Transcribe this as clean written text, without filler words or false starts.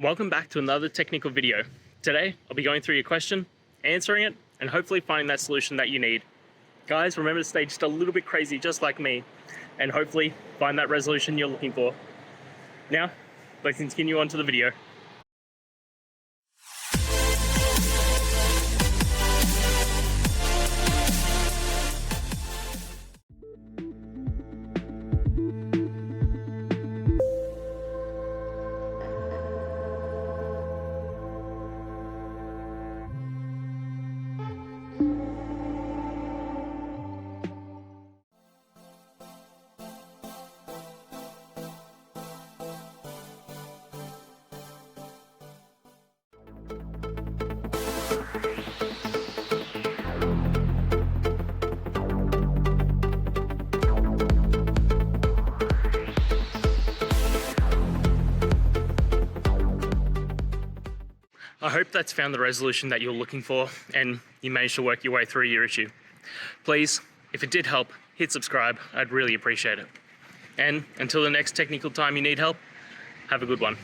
Welcome back to another technical video. Today, I'll be going through your question, answering it, and hopefully finding that solution that you need. Guys, remember to stay just a little bit crazy, just like me, and hopefully find that resolution you're looking for. Now, let's continue on to the video. I hope that's found the resolution that you're looking for and you managed to work your way through your issue. Please, if it did help, hit subscribe. I'd really appreciate it. And until the next technical time you need help, have a good one.